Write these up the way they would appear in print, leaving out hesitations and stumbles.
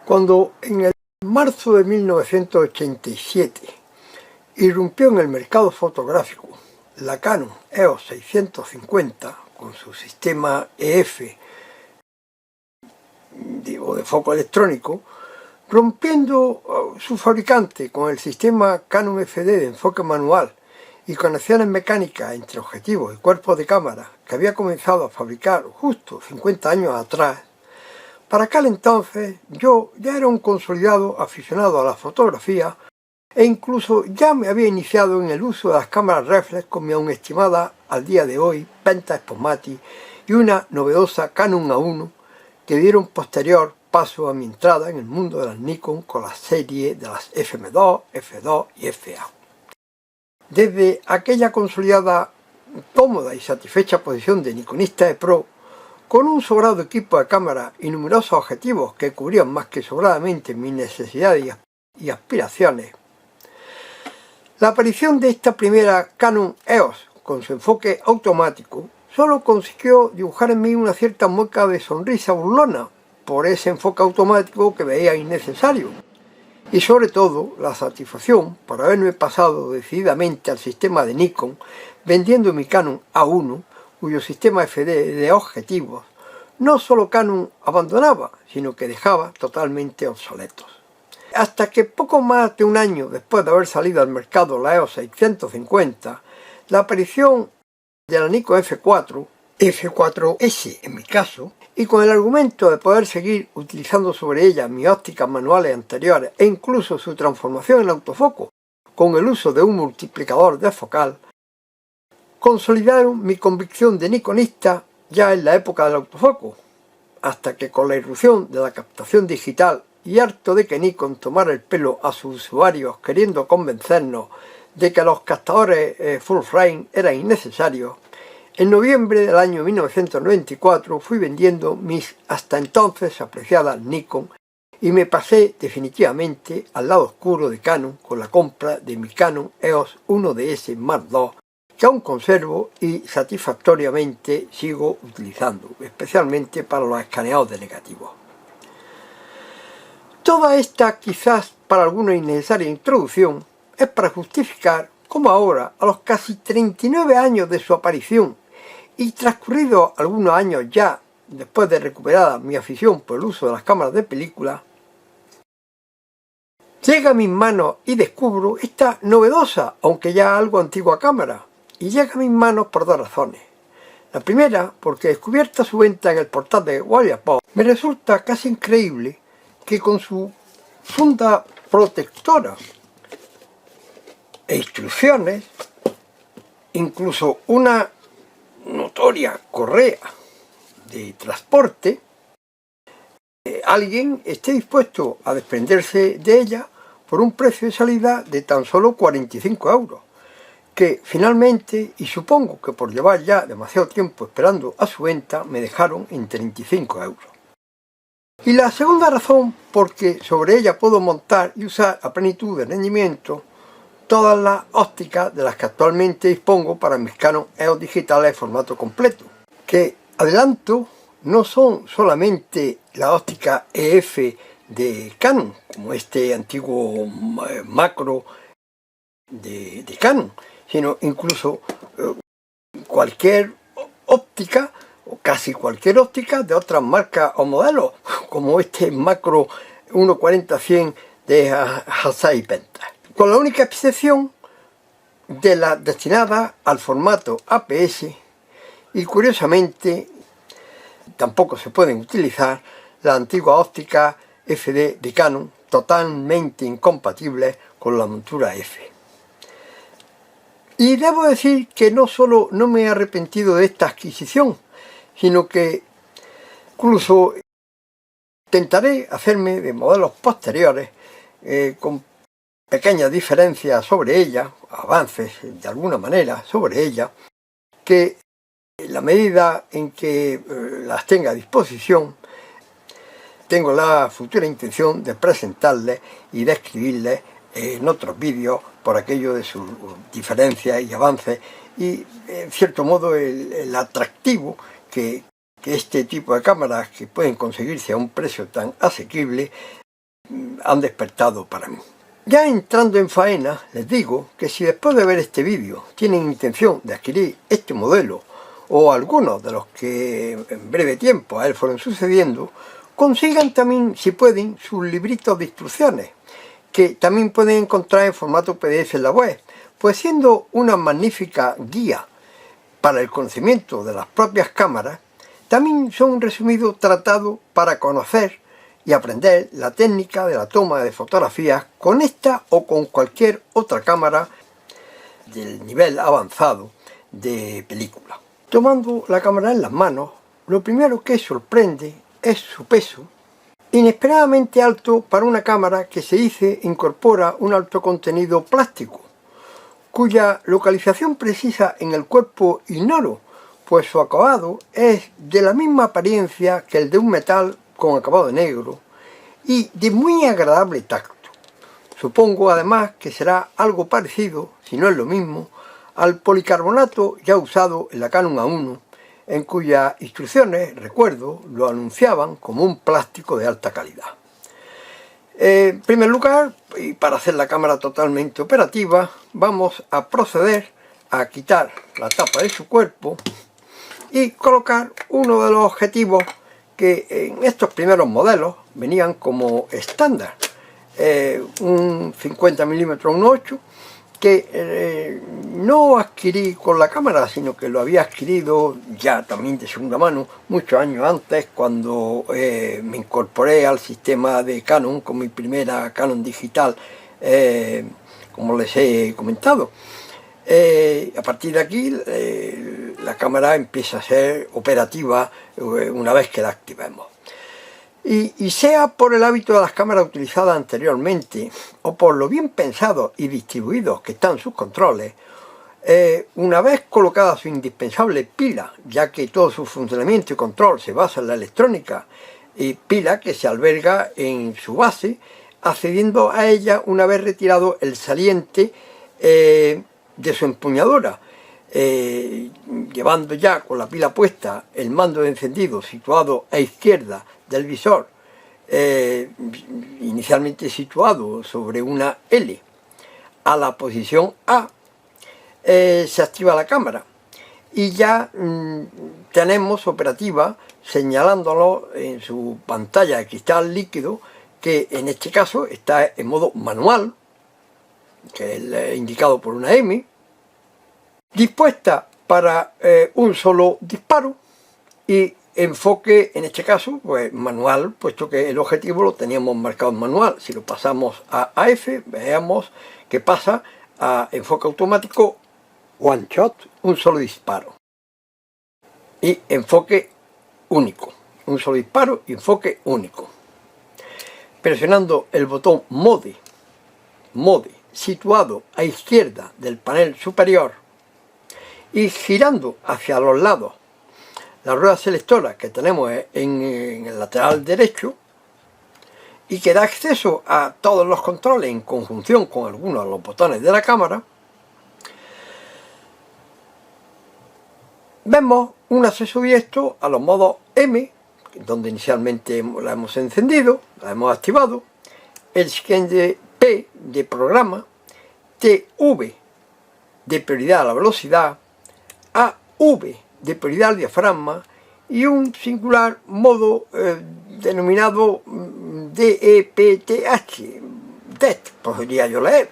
Cuando en el marzo de 1987 irrumpió en el mercado fotográfico la Canon EOS 650 con su sistema EF de foco electrónico, rompiendo su fabricante con el sistema Canon FD de enfoque manual y conexiones mecánicas entre objetivos y cuerpos de cámara que había comenzado a fabricar justo 50 años atrás. Para aquel entonces yo ya era un consolidado aficionado a la fotografía e incluso ya me había iniciado en el uso de las cámaras reflex con mi aún estimada al día de hoy Pentax Sposmatic y una novedosa Canon A1 que dieron posterior paso a mi entrada en el mundo de las Nikon con la serie de las FM2, F2 y FA. Desde aquella consolidada, cómoda y satisfecha posición de nikonista de pro, con un sobrado equipo de cámara y numerosos objetivos que cubrían más que sobradamente mis necesidades y aspiraciones, la aparición de esta primera Canon EOS con su enfoque automático solo consiguió dibujar en mí una cierta mueca de sonrisa burlona por ese enfoque automático que veía innecesario, y sobre todo la satisfacción por haberme pasado decididamente al sistema de Nikon vendiendo mi Canon A1, cuyo sistema FD de objetivos no solo Canon abandonaba, sino que dejaba totalmente obsoletos. Hasta que poco más de un año después de haber salido al mercado la EOS 650, la aparición de la Nikon F4, F4S en mi caso, y con el argumento de poder seguir utilizando sobre ella mis ópticas manuales anteriores e incluso su transformación en autofoco con el uso de un multiplicador de focal, consolidaron mi convicción de nikonista ya en la época del autofoco, hasta que con la irrupción de la captación digital y harto de que Nikon tomara el pelo a sus usuarios queriendo convencernos de que los captadores full frame eran innecesarios, en noviembre del año 1994 fui vendiendo mis hasta entonces apreciadas Nikon y me pasé definitivamente al lado oscuro de Canon con la compra de mi Canon EOS 1DS Mark II, que aún conservo y satisfactoriamente sigo utilizando, especialmente para los escaneados de negativos. Toda esta, quizás para algunos innecesaria introducción, es para justificar cómo ahora, a los casi 39 años de su aparición y transcurridos algunos años ya después de recuperada mi afición por el uso de las cámaras de película, llega a mis manos y descubro esta novedosa, aunque ya algo antigua cámara, y llega a mis manos por dos razones. La primera, porque descubierta su venta en el portal de Wallapop, me resulta casi increíble que con su funda protectora e instrucciones, incluso una notoria correa de transporte, alguien esté dispuesto a desprenderse de ella por un precio de salida de tan solo 45 €, que finalmente, y supongo que por llevar ya demasiado tiempo esperando a su venta, me dejaron en 35 €. Y la segunda razón, porque sobre ella puedo montar y usar a plenitud de rendimiento todas las ópticas de las que actualmente dispongo para mis Canon EOS digitales de formato completo, que, adelanto, no son solamente la óptica EF de Canon, como este antiguo macro de Canon, sino incluso cualquier óptica, o casi cualquier óptica de otras marcas o modelos, como este macro 140-100 de Hasai Pentax, con la única excepción de las destinadas al formato APS, y curiosamente tampoco se pueden utilizar la antigua óptica FD de Canon, totalmente incompatibles con la montura F. Y debo decir que no solo no me he arrepentido de esta adquisición, sino que incluso intentaré hacerme de modelos posteriores con pequeñas diferencias sobre ella, avances de alguna manera sobre ella, que en la medida en que las tenga a disposición, tengo la futura intención de presentarles y describirles en otros vídeos por aquello de sus diferencias y avances y en cierto modo el atractivo que este tipo de cámaras que pueden conseguirse a un precio tan asequible han despertado para mí. Ya entrando en faena, les digo que si después de ver este vídeo tienen intención de adquirir este modelo o algunos de los que en breve tiempo a él fueron sucediendo, consigan también, si pueden, sus libritos de instrucciones, que también pueden encontrar en formato PDF en la web, pues siendo una magnífica guía para el conocimiento de las propias cámaras, también son un resumido tratado para conocer y aprender la técnica de la toma de fotografías con esta o con cualquier otra cámara del nivel avanzado de película. Tomando la cámara en las manos, lo primero que sorprende es su peso, inesperadamente alto para una cámara que se dice incorpora un alto contenido plástico, cuya localización precisa en el cuerpo ignoro, pues su acabado es de la misma apariencia que el de un metal con acabado de negro y de muy agradable tacto. Supongo además que será algo parecido, si no es lo mismo, al policarbonato ya usado en la Canon A1, en cuyas instrucciones, recuerdo, lo anunciaban como un plástico de alta calidad. En primer lugar, y para hacer la cámara totalmente operativa, vamos a proceder a quitar la tapa de su cuerpo y colocar uno de los objetivos que en estos primeros modelos venían como estándar, un 50 mm 1.8, que no adquirí con la cámara, sino que lo había adquirido ya también de segunda mano muchos años antes, cuando me incorporé al sistema de Canon con mi primera Canon digital, como les he comentado. A partir de aquí la cámara empieza a ser operativa una vez que la activemos. Y sea por el hábito de las cámaras utilizadas anteriormente o por lo bien pensados y distribuidos que están sus controles, una vez colocada su indispensable pila, ya que todo su funcionamiento y control se basa en la electrónica, y pila que se alberga en su base, accediendo a ella una vez retirado el saliente de su empuñadura, llevando ya con la pila puesta el mando de encendido situado a izquierda del visor, inicialmente situado sobre una L, a la posición A, se activa la cámara y ya tenemos operativa, señalándolo en su pantalla de cristal líquido, que en este caso está en modo manual, que es indicado por una M, dispuesta para un solo disparo y enfoque, en este caso, pues manual, puesto que el objetivo lo teníamos marcado en manual. Si lo pasamos a AF, veamos que pasa a enfoque automático one shot, un solo disparo, y enfoque único, un solo disparo y enfoque único. Presionando el botón Mode situado a izquierda del panel superior y girando hacia los lados la rueda selectora que tenemos en el lateral derecho y que da acceso a todos los controles en conjunción con algunos de los botones de la cámara, vemos un acceso directo a los modos M, donde inicialmente la hemos encendido, la hemos activado, el siguiente P de programa, TV de prioridad a la velocidad, AV de prioridad al diafragma y un singular modo denominado DEPTH, podría yo leer,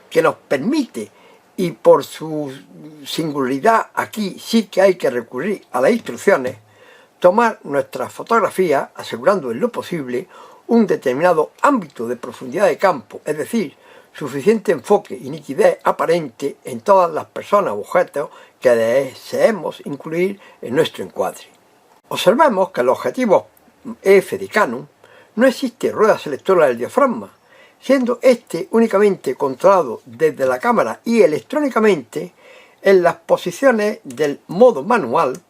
que nos permite, y por su singularidad aquí sí que hay que recurrir a las instrucciones, tomar nuestras fotografías asegurando en lo posible un determinado ámbito de profundidad de campo, es decir, suficiente enfoque y nitidez aparente en todas las personas u objetos que deseemos incluir en nuestro encuadre. Observemos que en los objetivos EF de Canon no existe rueda selectora del diafragma, siendo este únicamente controlado desde la cámara y electrónicamente en las posiciones del modo manual.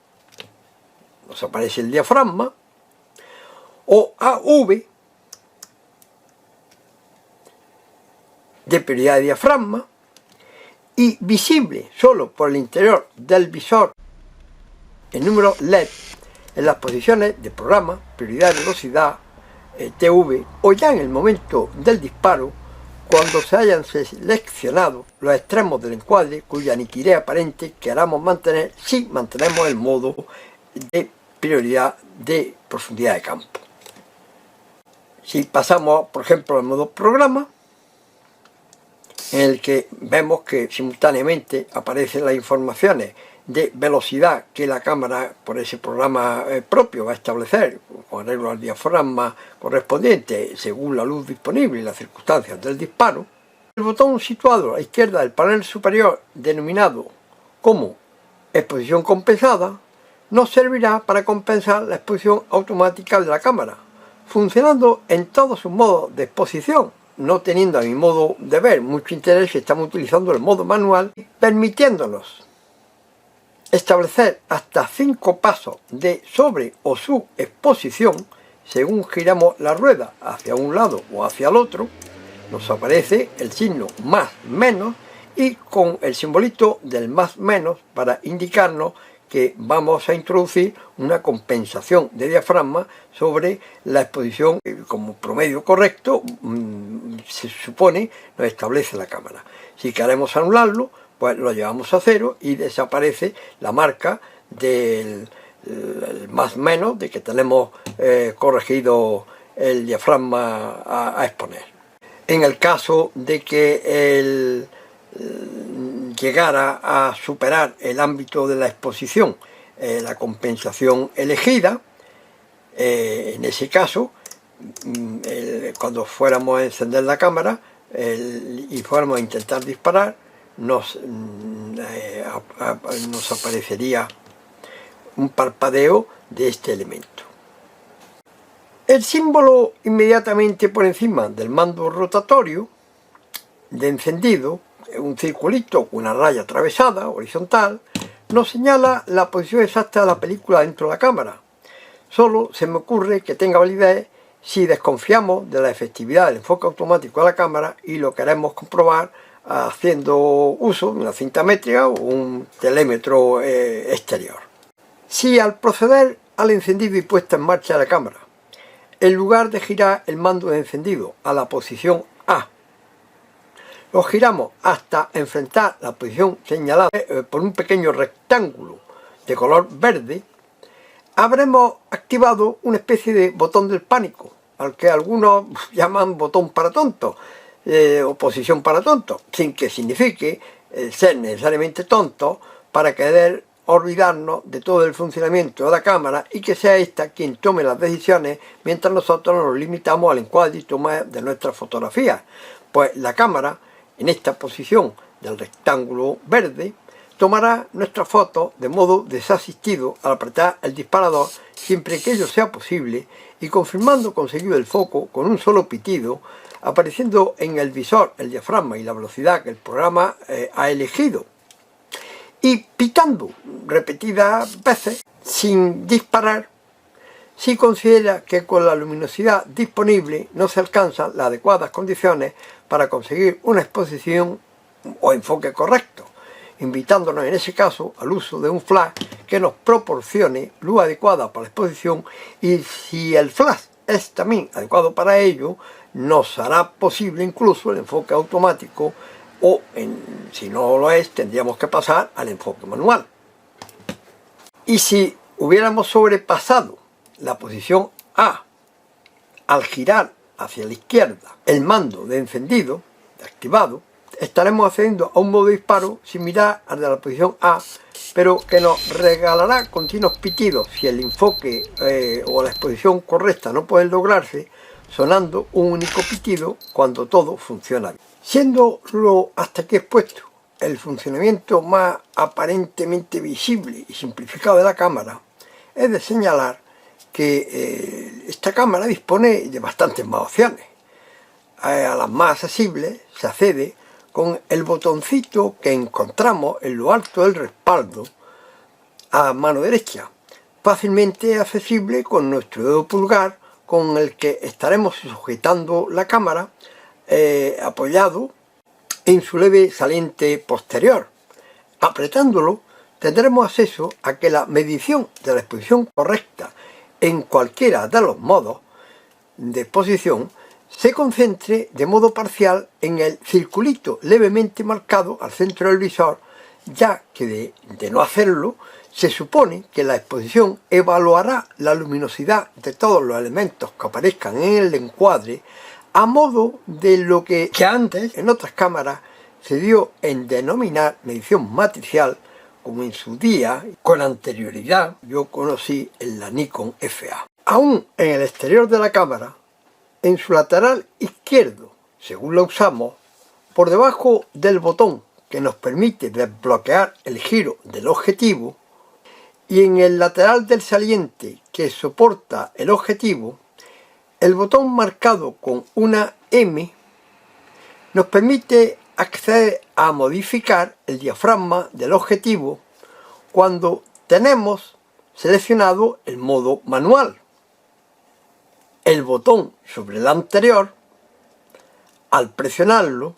Nos aparece el diafragma, o AV de prioridad de diafragma, y visible solo por el interior del visor el número LED en las posiciones de programa, prioridad de velocidad, TV o ya en el momento del disparo, cuando se hayan seleccionado los extremos del encuadre cuya nitidez aparente queramos mantener si mantenemos el modo de prioridad de profundidad de campo. Si pasamos, por ejemplo, al modo programa, en el que vemos que simultáneamente aparecen las informaciones de velocidad que la cámara por ese programa propio va a establecer con arreglo al diafragma correspondiente según la luz disponible y las circunstancias del disparo. El botón situado a la izquierda del panel superior, denominado como exposición compensada, nos servirá para compensar la exposición automática de la cámara, funcionando en todos sus modos de exposición, no teniendo a mi modo de ver mucho interés si estamos utilizando el modo manual, permitiéndonos establecer hasta 5 pasos de sobre o subexposición según giramos la rueda hacia un lado o hacia el otro. Nos aparece el signo más menos y con el simbolito del más menos para indicarnos que vamos a introducir una compensación de diafragma sobre la exposición como promedio correcto se supone nos establece la cámara. Si queremos anularlo, pues lo llevamos a 0 y desaparece la marca del más menos de que tenemos corregido el diafragma a exponer. En el caso de que llegara a superar el ámbito de la exposición la compensación elegida, en ese caso, cuando fuéramos a encender la cámara y fuéramos a intentar disparar, nos aparecería un parpadeo de este elemento. El símbolo inmediatamente por encima del mando rotatorio de encendido, un circulito con una raya atravesada, horizontal, nos señala la posición exacta de la película dentro de la cámara. Solo se me ocurre que tenga validez si desconfiamos de la efectividad del enfoque automático de la cámara y lo queremos comprobar haciendo uso de una cinta métrica o un telémetro exterior. Si al proceder al encendido y puesta en marcha de la cámara, en lugar de girar el mando de encendido a la posición A, lo giramos hasta enfrentar la posición señalada por un pequeño rectángulo de color verde, habremos activado una especie de botón del pánico, al que algunos llaman botón para tontos, o posición para tontos, sin que signifique ser necesariamente tonto para querer olvidarnos de todo el funcionamiento de la cámara y que sea esta quien tome las decisiones mientras nosotros nos limitamos al encuadre y toma de nuestras fotografías. Pues la cámara, en esta posición del rectángulo verde, tomará nuestra foto de modo desasistido al apretar el disparador siempre que ello sea posible y confirmando conseguido el foco con un solo pitido, apareciendo en el visor el diafragma y la velocidad que el programa ha elegido, y pitando repetidas veces sin disparar si considera que con la luminosidad disponible no se alcanzan las adecuadas condiciones para conseguir una exposición o enfoque correcto, invitándonos en ese caso al uso de un flash que nos proporcione luz adecuada para la exposición, y si el flash es también adecuado para ello, nos hará posible incluso el enfoque automático o, si no lo es, tendríamos que pasar al enfoque manual. Y si hubiéramos sobrepasado la posición A al girar hacia la izquierda el mando de encendido, de activado, estaremos accediendo a un modo de disparo similar al de la posición A, pero que nos regalará continuos pitidos si el enfoque o la exposición correcta no puede lograrse, sonando un único pitido cuando todo funciona bien. Siendo lo hasta aquí expuesto el funcionamiento más aparentemente visible y simplificado de la cámara, es de señalar que esta cámara dispone de bastantes más opciones. A las más accesibles se accede con el botoncito que encontramos en lo alto del respaldo a mano derecha, fácilmente accesible con nuestro dedo pulgar, con el que estaremos sujetando la cámara apoyado en su leve saliente posterior. Apretándolo tendremos acceso a que la medición de la exposición correcta en cualquiera de los modos de exposición se concentre de modo parcial en el circulito levemente marcado al centro del visor, ya que de no hacerlo, se supone que la exposición evaluará la luminosidad de todos los elementos que aparezcan en el encuadre a modo de lo que antes en otras cámaras se dio en denominar medición matricial, como en su día, con anterioridad, yo conocí en la Nikon FA. Aún en el exterior de la cámara, en su lateral izquierdo, según lo usamos, por debajo del botón que nos permite desbloquear el giro del objetivo, y en el lateral del saliente que soporta el objetivo, el botón marcado con una M nos permite acceder a modificar el diafragma del objetivo cuando tenemos seleccionado el modo manual. El botón sobre el anterior, al presionarlo,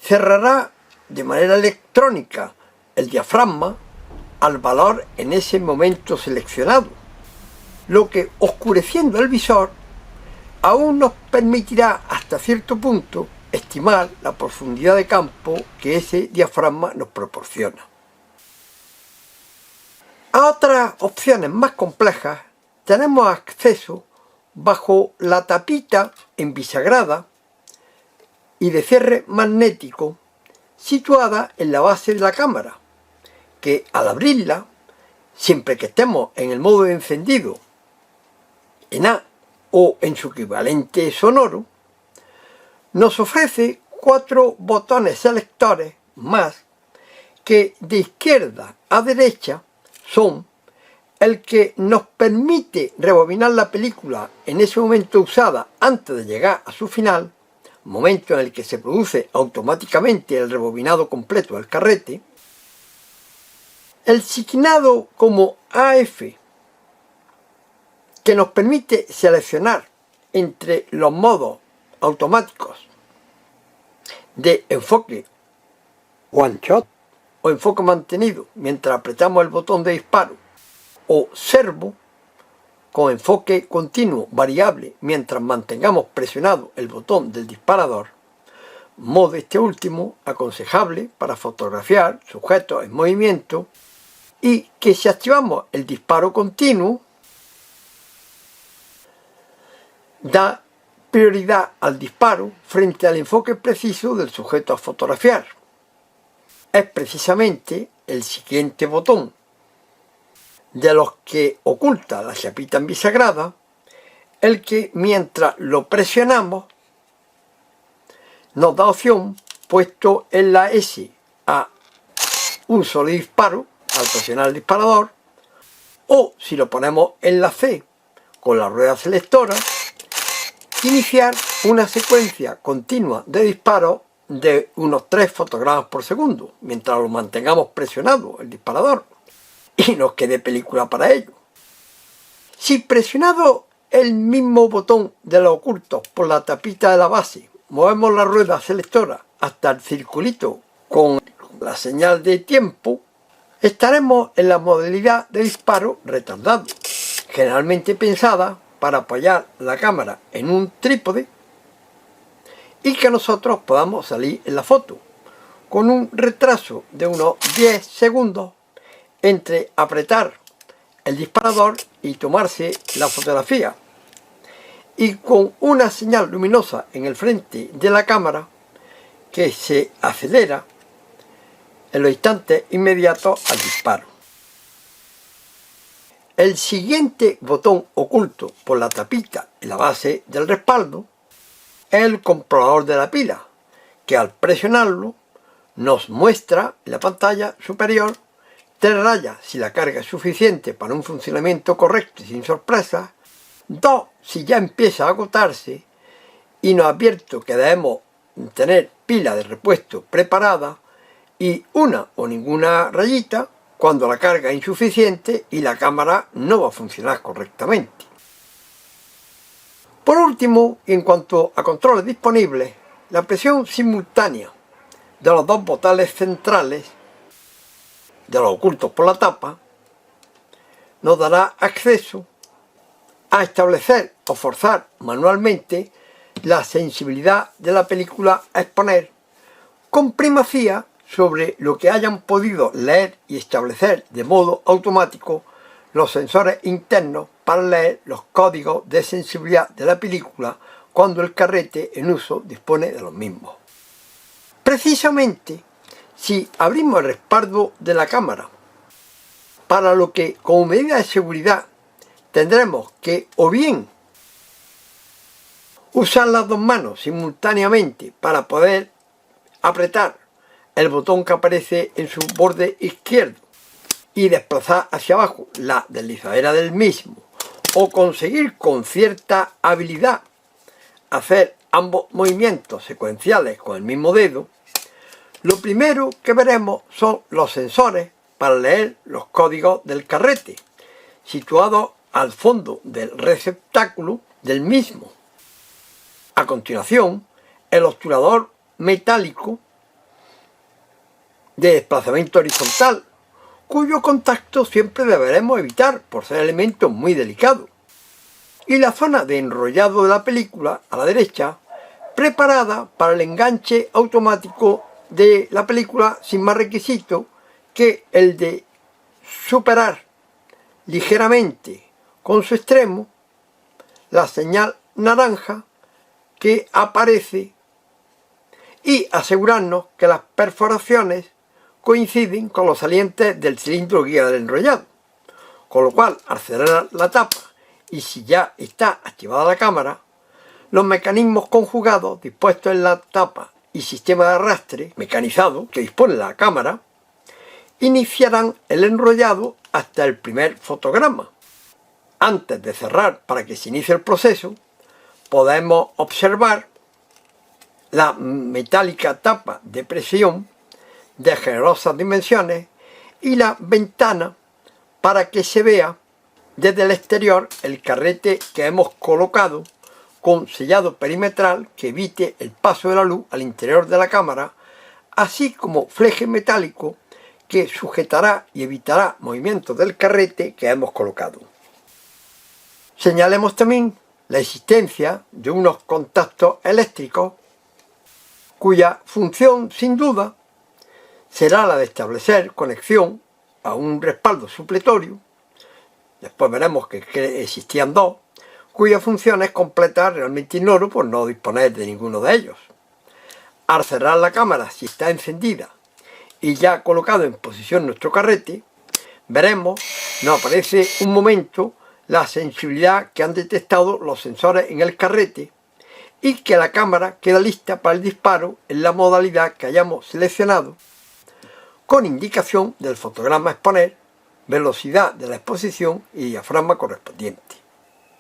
cerrará de manera electrónica el diafragma al valor en ese momento seleccionado, lo que, oscureciendo el visor, aún nos permitirá hasta cierto punto estimar la profundidad de campo que ese diafragma nos proporciona. A otras opciones más complejas tenemos acceso bajo la tapita en bisagrada y de cierre magnético situada en la base de la cámara, que al abrirla, siempre que estemos en el modo de encendido, en A o en su equivalente sonoro, nos ofrece 4 botones selectores más que de izquierda a derecha son el que nos permite rebobinar la película en ese momento usada antes de llegar a su final, momento en el que se produce automáticamente el rebobinado completo del carrete, el signado como AF, que nos permite seleccionar entre los modos automáticos de enfoque one shot o enfoque mantenido mientras apretamos el botón de disparo, o servo con enfoque continuo variable mientras mantengamos presionado el botón del disparador, modo este último aconsejable para fotografiar sujetos en movimiento, y que si activamos el disparo continuo da prioridad al disparo frente al enfoque preciso del sujeto a fotografiar. Es precisamente el siguiente botón de los que oculta la chapita en bisagrada el que, mientras lo presionamos, nos da opción, puesto en la S, a un solo disparo al presionar el disparador, o si lo ponemos en la C con la rueda selectora, iniciar una secuencia continua de disparos de unos 3 fotogramas por segundo, mientras lo mantengamos presionado el disparador y nos quede película para ello. Si presionado el mismo botón de los ocultos por la tapita de la base, movemos la rueda selectora hasta el circulito con la señal de tiempo, estaremos en la modalidad de disparo retardado, generalmente pensada para apoyar la cámara en un trípode y que nosotros podamos salir en la foto, con un retraso de unos 10 segundos entre apretar el disparador y tomarse la fotografía, y con una señal luminosa en el frente de la cámara que se acelera en los instantes inmediatos al disparo. El siguiente botón oculto por la tapita en la base del respaldo es el comprobador de la pila, que al presionarlo nos muestra en la pantalla superior 3 rayas si la carga es suficiente para un funcionamiento correcto y sin sorpresas, 2 si ya empieza a agotarse, y nos advierte que debemos tener pila de repuesto preparada, y 1 o ninguna rayita cuando la carga es insuficiente y la cámara no va a funcionar correctamente. Por último, en cuanto a controles disponibles, la presión simultánea de los 2 botones centrales de los ocultos por la tapa nos dará acceso a establecer o forzar manualmente la sensibilidad de la película a exponer, con primacía sobre lo que hayan podido leer y establecer de modo automático los sensores internos para leer los códigos de sensibilidad de la película cuando el carrete en uso dispone de los mismos. Precisamente, si abrimos el respaldo de la cámara, para lo que como medida de seguridad tendremos que o bien usar las dos manos simultáneamente para poder apretar el botón que aparece en su borde izquierdo y desplazar hacia abajo la deslizadera del mismo, o conseguir con cierta habilidad hacer ambos movimientos secuenciales con el mismo dedo, lo primero que veremos son los sensores para leer los códigos del carrete, situados al fondo del receptáculo del mismo. A continuación, el obturador metálico de desplazamiento horizontal, cuyo contacto siempre deberemos evitar por ser elemento muy delicado, y la zona de enrollado de la película a la derecha, preparada para el enganche automático de la película sin más requisito que el de superar ligeramente con su extremo la señal naranja que aparece y asegurarnos que las perforaciones coinciden con los salientes del cilindro guía del enrollado, con lo cual al cerrar la tapa y si ya está activada la cámara, los mecanismos conjugados dispuestos en la tapa y sistema de arrastre mecanizado que dispone la cámara iniciarán el enrollado hasta el primer fotograma. Antes de cerrar para que se inicie el proceso, podemos observar la metálica tapa de presión de generosas dimensiones y la ventana para que se vea desde el exterior el carrete que hemos colocado con sellado perimetral que evite el paso de la luz al interior de la cámara, así como fleje metálico que sujetará y evitará movimientos del carrete que hemos colocado. Señalemos también la existencia de unos contactos eléctricos cuya función sin duda será la de establecer conexión a un respaldo supletorio. Después veremos que existían dos, cuya función es completa, realmente ignoro por no disponer de ninguno de ellos. Al cerrar la cámara, si está encendida y ya colocado en posición nuestro carrete, veremos, nos aparece un momento la sensibilidad que han detectado los sensores en el carrete y que la cámara queda lista para el disparo en la modalidad que hayamos seleccionado, con indicación del fotograma a exponer, velocidad de la exposición y diafragma correspondiente.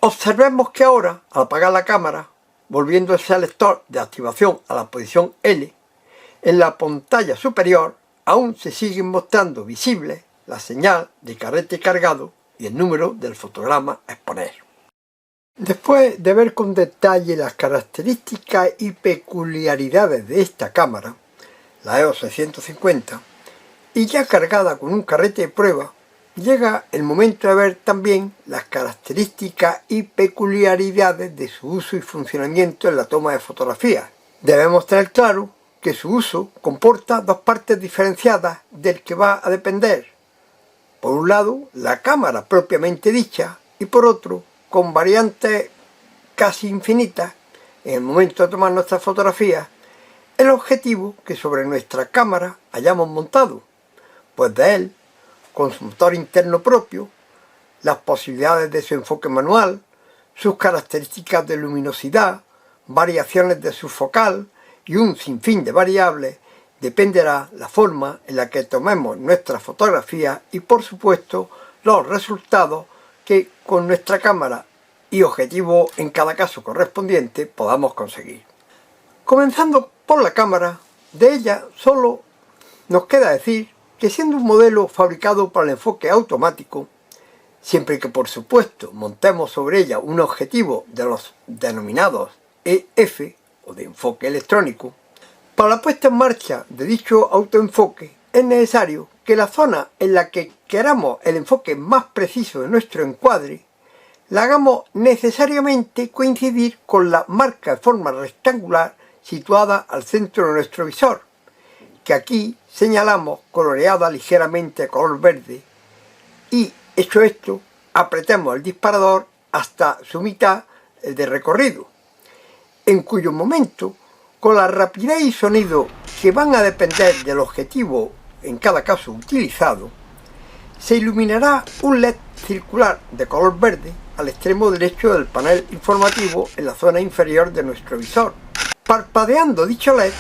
Observemos que ahora, al apagar la cámara, volviendo el selector de activación a la posición L, en la pantalla superior aún se siguen mostrando visibles la señal de carrete cargado y el número del fotograma a exponer. Después de ver con detalle las características y peculiaridades de esta cámara, la EOS 650, y ya cargada con un carrete de prueba, llega el momento de ver también las características y peculiaridades de su uso y funcionamiento en la toma de fotografías. Debemos tener claro que su uso comporta dos partes diferenciadas del que va a depender. Por un lado, la cámara propiamente dicha, y por otro, con variantes casi infinitas, en el momento de tomar nuestras fotografías, el objetivo que sobre nuestra cámara hayamos montado, pues de él, con su motor interno propio, las posibilidades de su enfoque manual, sus características de luminosidad, variaciones de su focal y un sinfín de variables, dependerá la forma en la que tomemos nuestra fotografía y por supuesto los resultados que con nuestra cámara y objetivo en cada caso correspondiente podamos conseguir. Comenzando por la cámara, de ella solo nos queda decir que siendo un modelo fabricado para el enfoque automático, siempre que por supuesto montemos sobre ella un objetivo de los denominados EF o de enfoque electrónico, para la puesta en marcha de dicho autoenfoque es necesario que la zona en la que queramos el enfoque más preciso de nuestro encuadre la hagamos necesariamente coincidir con la marca de forma rectangular situada al centro de nuestro visor, que aquí señalamos coloreada ligeramente a color verde, y hecho esto, apretemos el disparador hasta su mitad de recorrido, en cuyo momento, con la rapidez y sonido que van a depender del objetivo en cada caso utilizado, se iluminará un LED circular de color verde al extremo derecho del panel informativo en la zona inferior de nuestro visor. Parpadeando dicho LED,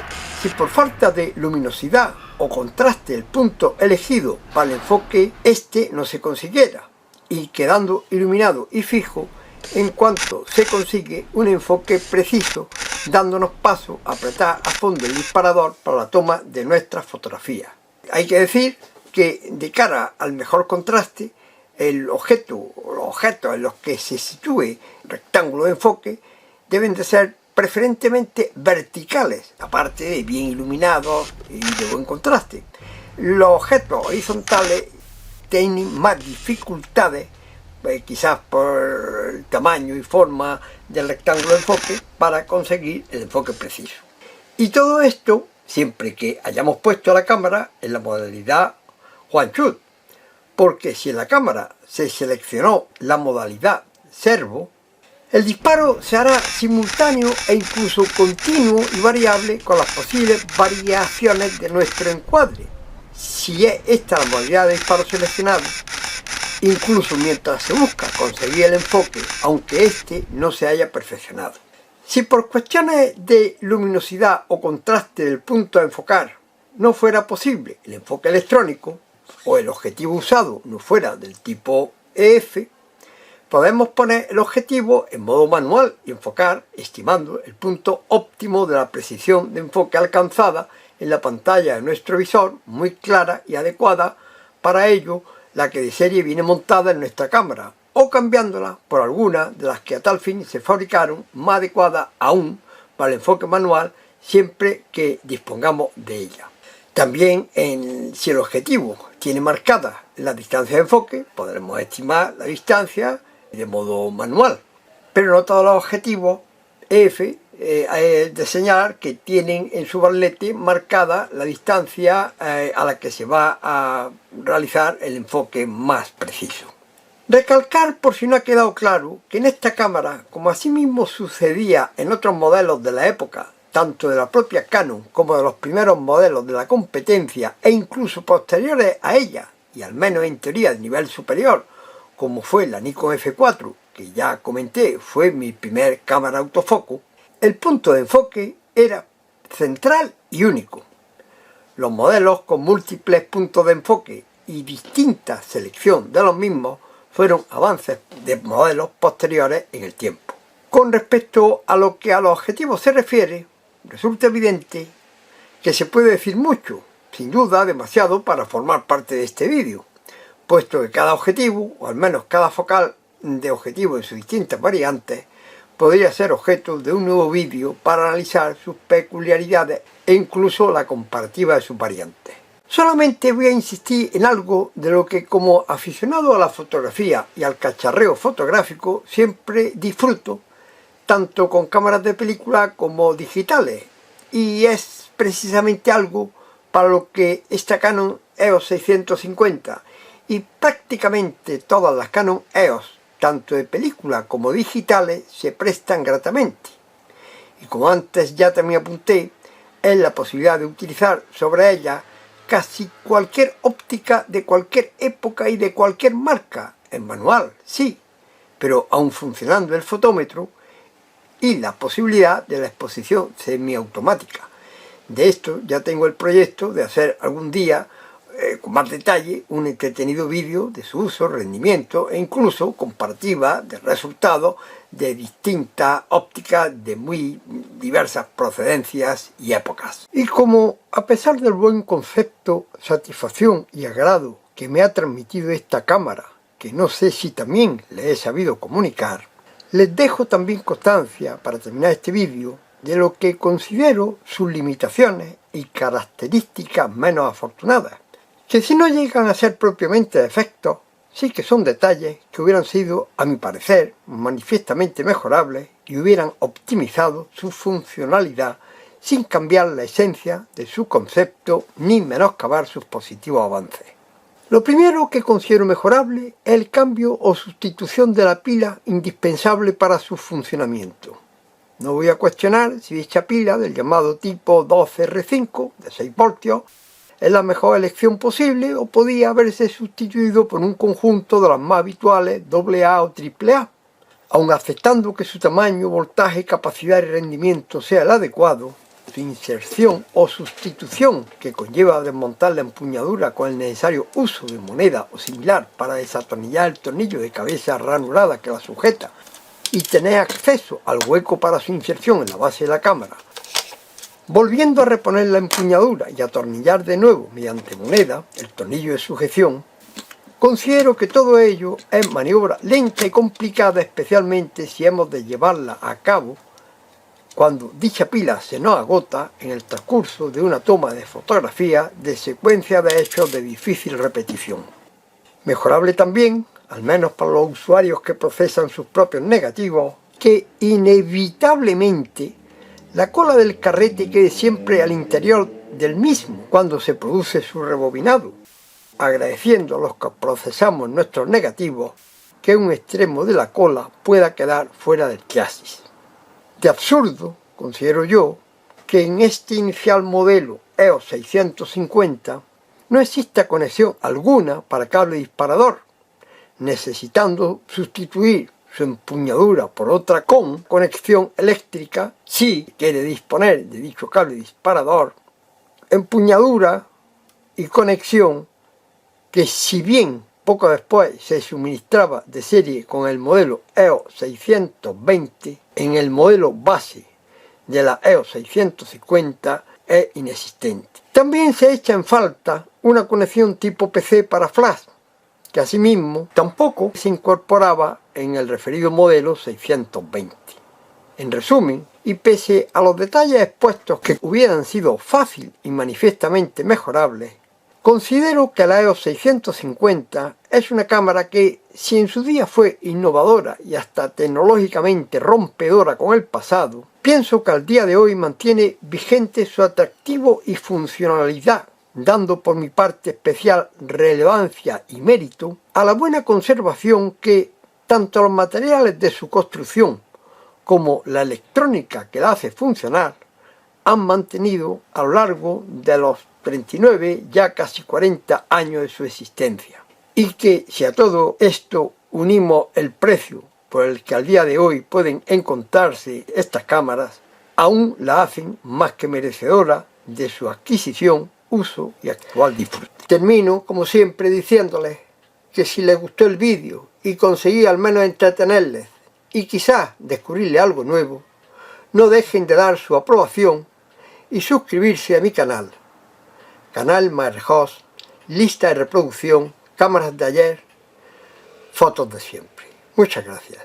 si por falta de luminosidad o contraste el punto elegido para el enfoque este no se consiguiera, y quedando iluminado y fijo en cuanto se consigue un enfoque preciso, dándonos paso a apretar a fondo el disparador para la toma de nuestras fotografías. Hay que decir que de cara al mejor contraste, el objeto o los objetos en los que se sitúe el rectángulo de enfoque deben de ser preferentemente verticales, aparte de bien iluminados y de buen contraste. Los objetos horizontales tienen más dificultades, quizás por el tamaño y forma del rectángulo de enfoque, para conseguir el enfoque preciso. Y todo esto siempre que hayamos puesto la cámara en la modalidad One Shot, porque si en la cámara se seleccionó la modalidad servo, el disparo se hará simultáneo e incluso continuo y variable con las posibles variaciones de nuestro encuadre. Si es esta la modalidad de disparo seleccionado, incluso mientras se busca conseguir el enfoque, aunque éste no se haya perfeccionado. Si por cuestiones de luminosidad o contraste del punto a enfocar no fuera posible el enfoque electrónico, o el objetivo usado no fuera del tipo EF, podemos poner el objetivo en modo manual y enfocar estimando el punto óptimo de la precisión de enfoque alcanzada en la pantalla de nuestro visor, muy clara y adecuada para ello, la que de serie viene montada en nuestra cámara, o cambiándola por alguna de las que a tal fin se fabricaron, más adecuada aún para el enfoque manual, siempre que dispongamos de ella. También, si el objetivo tiene marcada la distancia de enfoque, podremos estimar la distancia de modo manual. Pero no todos los objetivos EF de señalar que tienen en su barlete marcada la distancia a la que se va a realizar el enfoque más preciso. Recalcar, por si no ha quedado claro, que en esta cámara, como asimismo sucedía en otros modelos de la época, tanto de la propia Canon como de los primeros modelos de la competencia e incluso posteriores a ella, y al menos en teoría de nivel superior, como fue la Nikon F4, que ya comenté fue mi primer cámara autofoco, el punto de enfoque era central y único. Los modelos con múltiples puntos de enfoque y distinta selección de los mismos fueron avances de modelos posteriores en el tiempo. Con respecto a lo que a los objetivos se refiere, resulta evidente que se puede decir mucho, sin duda demasiado para formar parte de este vídeo, puesto que cada objetivo, o al menos cada focal de objetivo en sus distintas variantes, podría ser objeto de un nuevo vídeo para analizar sus peculiaridades e incluso la comparativa de sus variantes. Solamente voy a insistir en algo de lo que como aficionado a la fotografía y al cacharreo fotográfico siempre disfruto, tanto con cámaras de película como digitales, y es precisamente algo para lo que esta Canon EOS 650 y prácticamente todas las Canon EOS, tanto de película como digitales, se prestan gratamente. Y como antes ya también apunté, es la posibilidad de utilizar sobre ella casi cualquier óptica de cualquier época y de cualquier marca, en manual, sí, pero aún funcionando el fotómetro, y la posibilidad de la exposición semiautomática. De esto ya tengo el proyecto de hacer algún día, con más detalle, un entretenido vídeo de su uso, rendimiento e incluso comparativa de resultados de distintas ópticas de muy diversas procedencias y épocas. Y como, a pesar del buen concepto, satisfacción y agrado que me ha transmitido esta cámara, que no sé si también le he sabido comunicar, les dejo también constancia, para terminar este vídeo, de lo que considero sus limitaciones y características menos afortunadas, que si no llegan a ser propiamente defectos, sí que son detalles que hubieran sido, a mi parecer, manifiestamente mejorables y hubieran optimizado su funcionalidad sin cambiar la esencia de su concepto ni menoscabar sus positivos avances. Lo primero que considero mejorable es el cambio o sustitución de la pila indispensable para su funcionamiento. No voy a cuestionar si dicha pila del llamado tipo 12R5 de 6 voltios es la mejor elección posible o podía haberse sustituido por un conjunto de las más habituales AA o AAA. Aun aceptando que su tamaño, voltaje, capacidad y rendimiento sea el adecuado, su inserción o sustitución, que conlleva desmontar la empuñadura con el necesario uso de moneda o similar para desatornillar el tornillo de cabeza ranurada que la sujeta y tener acceso al hueco para su inserción en la base de la cámara, volviendo a reponer la empuñadura y atornillar de nuevo mediante moneda el tornillo de sujeción, considero que todo ello es maniobra lenta y complicada, especialmente si hemos de llevarla a cabo cuando dicha pila se nos agota en el transcurso de una toma de fotografía de secuencia de hechos de difícil repetición. Mejorable también, al menos para los usuarios que procesan sus propios negativos, que inevitablemente la cola del carrete quede siempre al interior del mismo cuando se produce su rebobinado, agradeciendo a los que procesamos nuestros negativos que un extremo de la cola pueda quedar fuera del chasis. De absurdo, considero yo, que en este inicial modelo EOS 650 no exista conexión alguna para cable disparador, necesitando sustituir su empuñadura por otra con conexión eléctrica si quiere disponer de dicho cable disparador, empuñadura y conexión que, si bien poco después se suministraba de serie con el modelo EOS 620, en el modelo base de la EOS 650 es inexistente. También se echa en falta una conexión tipo PC para flash, que asimismo tampoco se incorporaba en el referido modelo 620. En resumen, y pese a los detalles expuestos que hubieran sido fácil y manifiestamente mejorables, considero que la EOS 650 es una cámara que, si en su día fue innovadora y hasta tecnológicamente rompedora con el pasado, pienso que al día de hoy mantiene vigente su atractivo y funcionalidad, dando por mi parte especial relevancia y mérito a la buena conservación que tanto los materiales de su construcción como la electrónica que la hace funcionar han mantenido a lo largo de los 39, ya casi 40 años de su existencia. Y que si a todo esto unimos el precio por el que al día de hoy pueden encontrarse estas cámaras, aún la hacen más que merecedora de su adquisición, uso y actual disfrute. Termino, como siempre, diciéndoles que si les gustó el vídeo y conseguí al menos entretenerles y quizás descubrirle algo nuevo, no dejen de dar su aprobación y suscribirse a mi canal. Canal Marjos, lista de reproducción, cámaras de ayer, fotos de siempre. Muchas gracias.